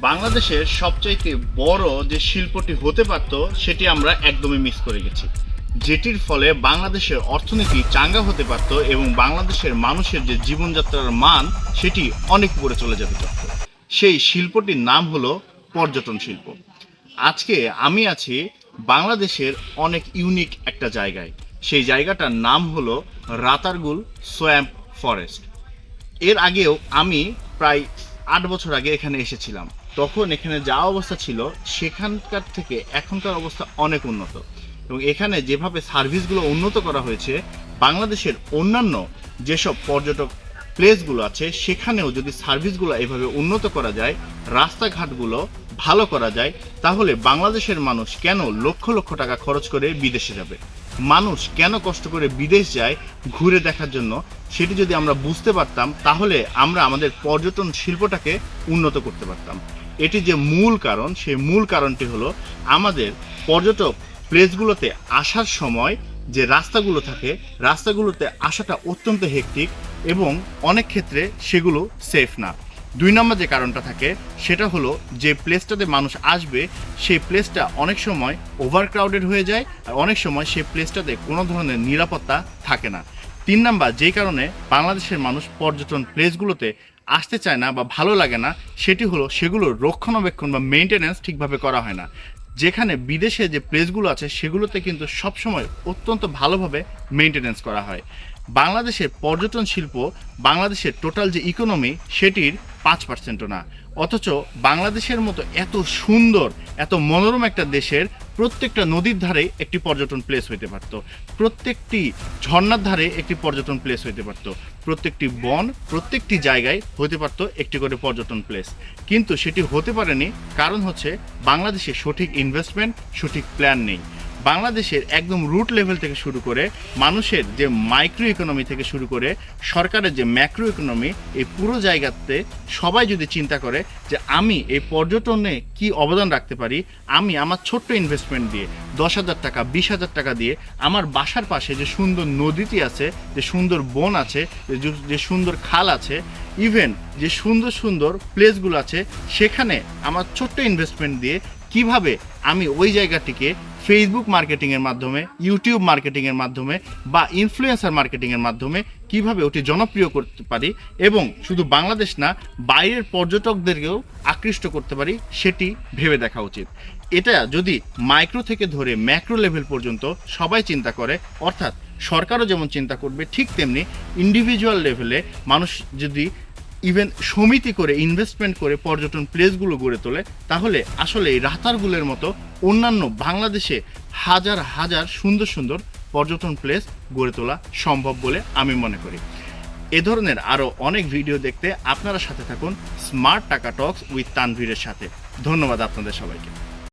বাংলাদেশের সবচাইতে বড় যে শিল্পটি হতে পারত সেটি আমরা একদমই মিস করে গেছি, যেটির ফলে বাংলাদেশের অর্থনীতি চাঙ্গা হতে পারত এবং বাংলাদেশের মানুষের যে জীবনযাত্রার মান সেটি অনেক উপরে চলে যেতে পারত। সেই শিল্পটির নাম হলো পর্যটন শিল্প। আজকে আমি আছি বাংলাদেশের অনেক ইউনিক একটা জায়গায়। সেই জায়গাটার নাম হলো রাতারগুল সোয়াম্প ফরেস্ট। এর আগেও আমি প্রায় 8 বছর আগে এখানে এসেছিলাম। তখন এখানে যা অবস্থা ছিল সেখানকার থেকে এখনকার অবস্থা অনেক উন্নত, এবং এখানে যেভাবে সার্ভিসগুলো উন্নত করা হয়েছে, বাংলাদেশের অন্যান্য যেসব পর্যটক প্লেসগুলো আছে সেখানেও যদি সার্ভিসগুলো এভাবে উন্নত করা যায়, রাস্তাঘাটগুলো ভালো করা যায়, তাহলে বাংলাদেশের মানুষ কেন লক্ষ লক্ষ টাকা খরচ করে বিদেশে যাবে? মানুষ কেন কষ্ট করে বিদেশ যায় ঘুরে দেখার জন্য? সেটি যদি আমরা বুঝতে পারতাম তাহলে আমরা আমাদের পর্যটন শিল্পটাকে উন্নত করতে পারতাম। এটি যে মূল কারণ, সেই মূল কারণটি হলো আমাদের পর্যটক প্লেসগুলোতে আসার সময় যে রাস্তাগুলো থাকে, রাস্তাগুলোতে আসাটা অত্যন্ত হেক্টিক এবং অনেক ক্ষেত্রে সেগুলো সেফ না। 2 নম্বর যে কারণটা থাকে সেটা হলো যে প্লেসটাতে মানুষ আসবে সেই প্লেসটা অনেক সময় ওভারক্রাউডেড হয়ে যায়, আর অনেক সময় সেই প্লেসটাতে কোনো ধরনের নিরাপত্তা থাকে না। 3 নম্বর যেই কারণে বাংলাদেশের মানুষ পর্যটন প্লেসগুলোতে আসতে চায় না বা ভালো লাগে না, সেটি হলো সেগুলোর রক্ষণাবেক্ষণ বা মেনটেন্যান্স ঠিকভাবে করা হয় না। যেখানে বিদেশে যে প্লেসগুলো আছে সেগুলোতে কিন্তু সবসময় অত্যন্ত ভালোভাবে মেনটেন্যান্স করা হয়। বাংলাদেশের পর্যটন শিল্প বাংলাদেশের টোটাল যে ইকোনমি সেটির 5%ও না, অথচ বাংলাদেশের মতো এত সুন্দর এত মনোরম একটা দেশের প্রত্যেকটা নদীর ধারে একটি পর্যটন প্লেস হইতে পারত, প্রত্যেকটি ঝর্ণার ধারে একটি পর্যটন প্লেস হইতে পারত, প্রত্যেকটি বন প্রত্যেকটি জায়গায় হতে পারত একটি করে পর্যটন প্লেস। কিন্তু সেটি হতে পারেনি, কারণ হচ্ছে বাংলাদেশে সঠিক ইনভেস্টমেন্ট, সঠিক প্ল্যান নেই। বাংলাদেশের একদম রুট লেভেল থেকে শুরু করে মানুষের যে মাইক্রো ইকোনমি থেকে শুরু করে সরকারের যে ম্যাক্রো ইকোনমি, এই পুরো জায়গাতে সবাই যদি চিন্তা করে যে আমি এই পর্যটনে কি অবদান রাখতে পারি, আমি আমার ছোট্ট ইনভেস্টমেন্ট দিয়ে 10,000 টাকা 20,000 টাকা দিয়ে আমার বাসার পাশে যে সুন্দর নদীটি আছে, যে সুন্দর বন আছে, যে সুন্দর খাল আছে, ইভেন যে সুন্দর সুন্দর প্লেসগুলো আছে, সেখানে আমার ছোট্ট ইনভেস্টমেন্ট দিয়ে কিভাবে আমি ওই জায়গাটিকে ফেসবুক মার্কেটিংয়ের মাধ্যমে, ইউটিউব মার্কেটিংয়ের মাধ্যমে বা ইনফ্লুয়েন্সার মার্কেটিংয়ের মাধ্যমে কিভাবে ওটি জনপ্রিয় করতে পারি এবং শুধু বাংলাদেশ না বাইরের পর্যটকদেরকেও আকৃষ্ট করতে পারি, সেটি ভেবে দেখা উচিত। এটা যদি মাইক্রো থেকে ধরে ম্যাক্রো লেভেল পর্যন্ত সবাই চিন্তা করে, অর্থাৎ সরকারও যেমন চিন্তা করবে ঠিক তেমনি ইন্ডিভিজুয়াল লেভেলে মানুষ যদি ইভেন সমিতি করে ইনভেস্টমেন্ট করে পর্যটন প্লেসগুলো গড়ে তোলে, তাহলে আসলে এই রাতারগুলের মতো অন্যান্য বাংলাদেশে হাজার হাজার সুন্দর সুন্দর পর্যটন প্লেস গড়ে তোলা সম্ভব বলে আমি মনে করি। এ ধরনের আরও অনেক ভিডিও দেখতে আপনারা সাথে থাকুন স্মার্ট টাকা টক্স উইথ তানভীরের সাথে। ধন্যবাদ আপনাদের সবাইকে।